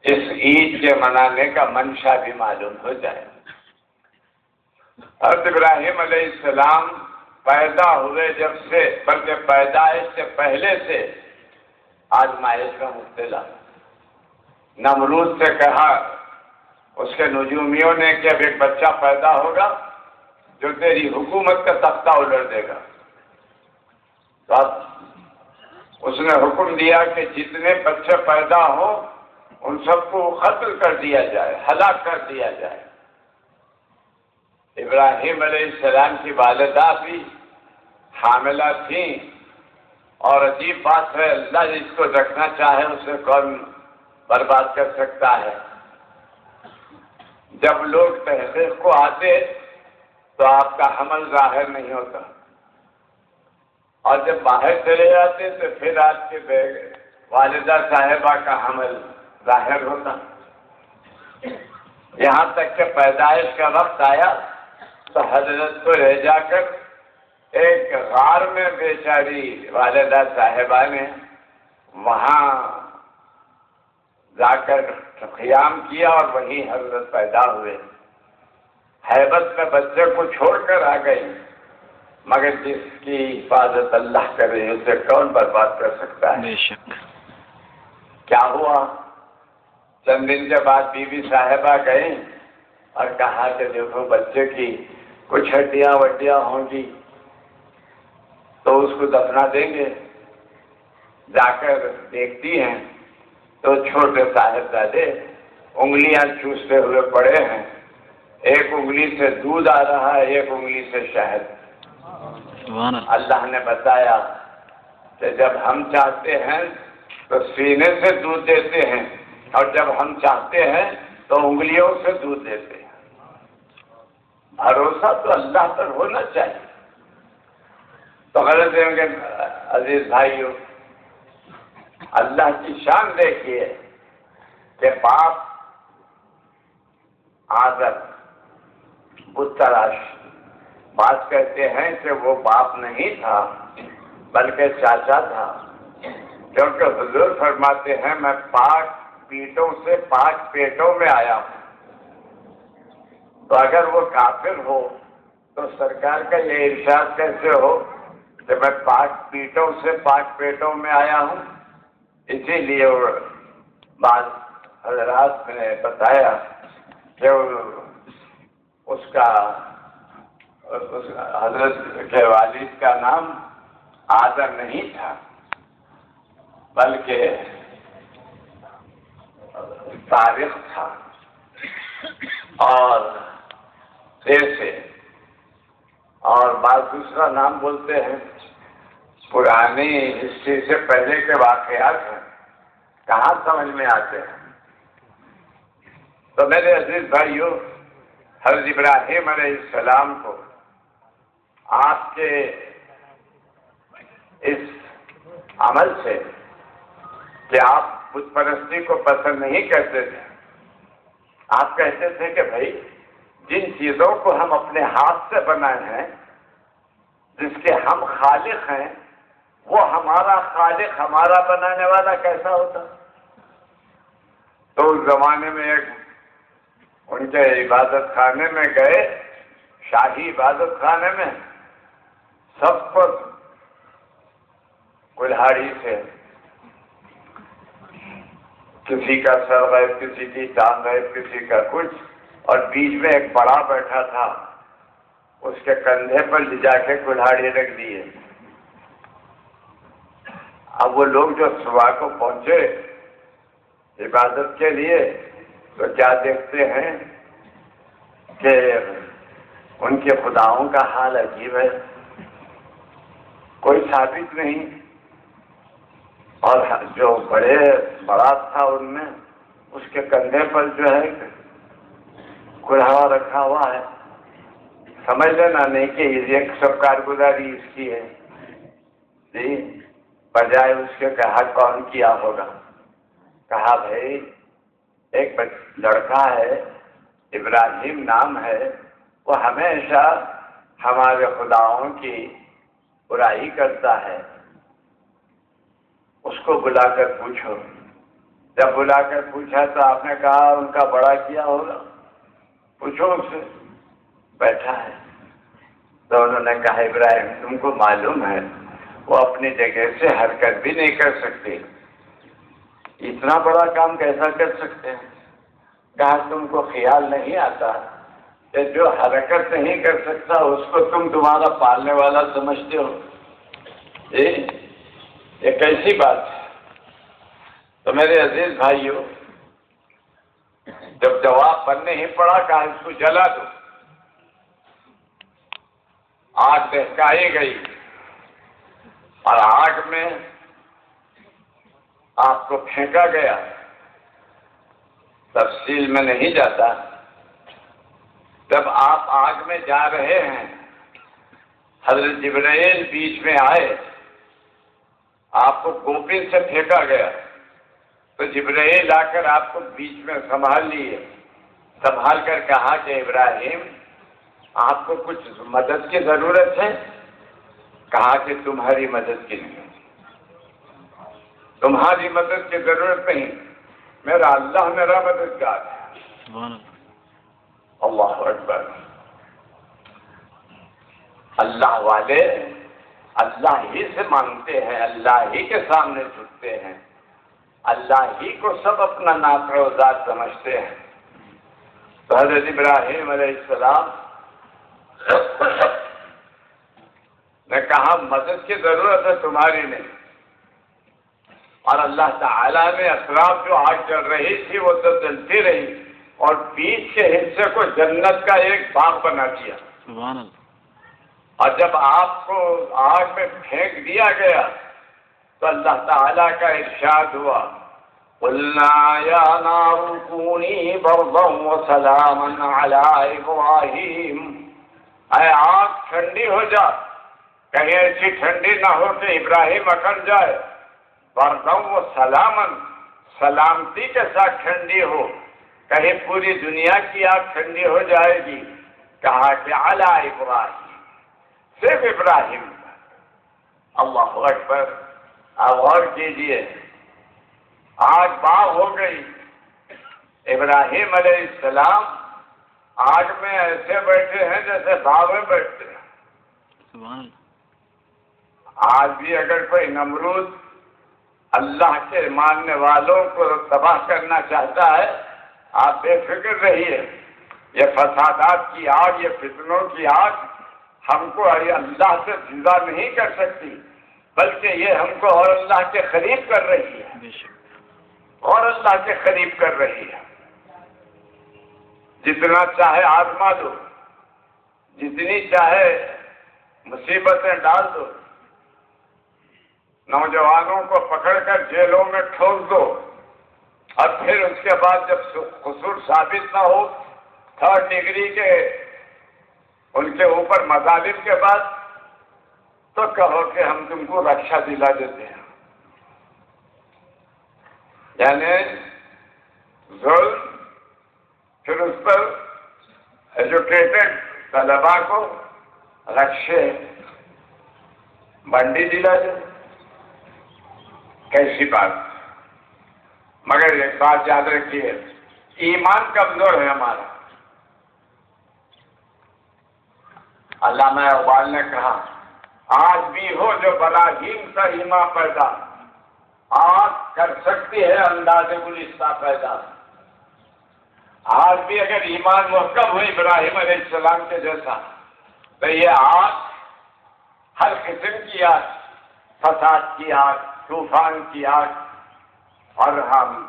اس عید کے منانے کا منشا بھی معلوم ہو جائے۔ حضرت ابراہیم علیہ السلام پیدا ہوئے جب سے، بلکہ پیدائش سے پہلے سے آزمائش کا مبتلا۔ نمرود سے کہا اس کے نجومیوں نے کہ اب ایک بچہ پیدا ہوگا جو تیری حکومت کا تختہ الٹ دے گا۔ تو اب اس نے حکم دیا کہ جتنے بچے پیدا ہوں ان سب کو قتل کر دیا جائے، ہلاک کر دیا جائے۔ ابراہیم علیہ السلام کی والدہ بھی حاملہ تھیں، اور عجیب بات ہے، اللہ جس کو رکھنا چاہے اسے کون برباد کر سکتا ہے۔ جب لوگ تحقیق کو آتے تو آپ کا حمل ظاہر نہیں ہوتا، اور جب باہر چلے جاتے تو پھر آپ کے والدہ صاحبہ کا حمل ظاہر ہوتا۔ یہاں تک کہ پیدائش کا وقت آیا تو حضرت کو لے جا کر ایک غار میں بیچاری والدہ صاحبہ نے وہاں جا کر قیام کیا، اور وہیں حضرت پیدا ہوئے۔ ہیبت میں بچے کو چھوڑ کر آ گئی، مگر جس کی حفاظت اللہ کرے اسے کون برباد کر سکتا ہے؟ بے شک۔ کیا ہوا؟ چند دن کے بعد بی بی صاحبہ گئیں اور کہا کہ دیکھو بچے کی کچھ ہڈیاں وڈیاں ہوں گی تو اس کو دفنا دیں گے۔ جا کر دیکھتی ہیں تو چھوٹے صاحبزادے انگلیاں چوستے ہوئے پڑے ہیں، ایک انگلی سے دودھ آ رہا ہے، ایک انگلی سے شہد۔ سبحان اللہ۔ اللہ نے بتایا کہ جب ہم چاہتے ہیں تو سینے سے دودھ دیتے ہیں، اور جب ہم چاہتے ہیں تو انگلیوں سے دودھ دیتے ہیں۔ بھروسہ تو اللہ پر ہونا چاہیے۔ تو غلط ہیں کہ عزیز بھائیوں، اللہ کی شان دیکھیے کہ باپ آدم بت تراش، بات کہتے ہیں کہ وہ باپ نہیں تھا بلکہ چاچا تھا، کیونکہ حضور فرماتے ہیں میں پاک پیٹوں سے پاک پیٹوں میں آیا ہوں۔ تو اگر وہ کافر ہو تو سرکار کا یہ ارشاد کیسے ہو کہ میں پاک پیٹوں سے پاک پیٹوں میں آیا ہوں؟ اسی لیے بعض حضرات نے بتایا کہ اس حضرت کے والد کا نام آدم نہیں تھا بلکہ طارق تھا، اور سے اور بعض دوسرا نام بولتے ہیں۔ پرانی ہسٹری سے پہلے کے واقعات ہیں، کہاں سمجھ میں آتے ہیں؟ تو میرے عزیز بھائیوں، حضرت ابراہیم علیہ السلام کو آپ کے اس عمل سے کہ آپ بت پرستی کو پسند نہیں کرتے تھے، آپ کہتے تھے کہ بھائی جن چیزوں کو ہم اپنے ہاتھ سے بنائے ہیں، جس کے ہم خالق ہیں، وہ ہمارا خالق ہمارا بنانے والا کیسا ہوتا؟ تو اس زمانے میں ایک ان کے عبادت خانے میں گئے، شاہی عبادت خانے میں، سب کو کلہاڑی سے کسی کا سر غائب، کسی کی ٹانگ غائب، کسی کا کچھ، اور بیچ میں ایک بڑا بیٹھا تھا، اس کے کندھے پر لے جا کے کلہاڑی رکھ دیے۔ اب وہ لوگ جو صبح کو پہنچے عبادت کے لیے تو کیا دیکھتے ہیں کہ ان کے خداؤں کا حال عجیب ہے، کوئی ثابت نہیں، اور جو بڑا تھا ان میں، اس کے کندھے پر جو ہے کلہاڑا رکھا ہوا ہے۔ سمجھ لینا نہیں کہ یہ سب کارگزاری اس کی ہے، جی، بجائے اس کے کہا کون کیا ہوگا؟ کہا بھائی ایک لڑکا ہے، ابراہیم نام ہے، وہ ہمیشہ ہمارے خداؤں کی برائی کرتا ہے، اس کو بلا کر پوچھو۔ جب بلا کر پوچھا تو آپ نے کہا ان کا بڑا کیا ہوگا، پوچھو اس سے، بیٹھا ہے۔ تو انہوں نے کہا ابراہیم تم کو معلوم ہے وہ اپنی جگہ سے حرکت بھی نہیں کر سکتے، اتنا بڑا کام کیسا کر سکتے ہیں؟ کہا تم کو خیال نہیں آتا کہ جو حرکت نہیں کر سکتا اس کو تم تمہارا پالنے والا سمجھتے ہو؟ یہ کیسی بات ہے؟ تو میرے عزیز بھائیوں، جب جواب بننے ہی پڑا کہا اس کو جلا دو۔ آگ دہکائی گئی اور آگ میں آپ کو پھینکا گیا۔ تفصیل میں نہیں جاتا۔ جب آپ آگ میں جا رہے ہیں، حضرت جبرائیل بیچ میں آئے، آپ کو گوپی سے پھینکا گیا تو جبرائیل آ کر آپ کو بیچ میں سنبھال لیے، سنبھال کر کہا کہ ابراہیم آپ کو کچھ مدد کی ضرورت ہے؟ کہا کہ تمہاری مدد کی نہیں، تمہاری مدد کی ضرورت نہیں، میرا اللہ میرا مددگار ہے۔ اللہ اکبر۔ اللہ والے اللہ ہی سے مانگتے ہیں، اللہ ہی کے سامنے جھکتے ہیں، اللہ ہی کو سب اپنا ناصر و ذات سمجھتے ہیں۔ تو حضرت ابراہیم علیہ السلام نے کہا مدد کی ضرورت ہے تمہاری نہیں، اور اللہ تعالیٰ نے اطراف جو آگ جل رہی تھی وہ تو جلتی رہی اور بیچ کے حصے کو جنت کا ایک باغ بنا دیا۔ سبحان اللہ۔ اور جب آپ کو آگ میں پھینک دیا گیا تو اللہ تعالیٰ کا ارشاد ہوا قُلْنَا يَا نَارُ كُونِي بَرْدًا وَسَلَامًا عَلَىٰ إِبْرَاهِيمَ، اے آگ ٹھنڈی ہو جا، کہیں ایسی ٹھنڈی نہ ہو کہ ابراہیم اکڑ جائے، بَرْدًا وَسَلَامًا، سلامتی کے ساتھ ٹھنڈی ہو، کہیں پوری دنیا کی آگ ٹھنڈی ہو جائے گی۔ کہا کہ عَلَىٰ إِبْرَاهِيمَ، صرف ابراہیم۔ اللہ اکبر۔ آپ غور کیجیے، آگ باغ ہو گئی، ابراہیم علیہ السلام آگ میں ایسے بیٹھے ہیں جیسے باغ میں بیٹھتے ہیں۔ سبحان اللہ۔ آج بھی اگر کوئی نمرود اللہ کے ماننے والوں کو تباہ کرنا چاہتا ہے، آپ بے فکر رہیے، یہ فسادات کی آگ، یہ فتنوں کی آگ ہم کو اللہ سے جدا نہیں کر سکتی، بلکہ یہ ہم کو اور اللہ کے قریب کر رہی ہے، اور اللہ کے قریب کر رہی ہے۔ جتنا چاہے آزما دو، جتنی چاہے مصیبتیں ڈال دو، نوجوانوں کو پکڑ کر جیلوں میں ٹھوک دو، اور پھر اس کے بعد جب قصور ثابت نہ ہو، 3rd ڈگری کے ان کے اوپر مظالم کے بعد، تو کہو کہ ہم تم کو رکشا دلا دیتے ہیں۔ یعنی ظلم، پھر اس پر ایجوکیٹڈ طلباء کو رکشے بنڈی دلا دے، کیسی بات۔ مگر ایک بات یاد رکھیے، ایمان کمزور ہے ہمارا۔ علامہ اقبال نے کہا آج بھی ہو جو براہیم سا ایمان پیدا، آج کر سکتی ہے انداز گلستہ پیدا۔ آج بھی اگر ایمان محکم ہو ابراہیم علیہ السلام کے جیسا، تو یہ آگ، ہر قسم کی آگ، فساد کی آگ، طوفان کی آگ، اور ہم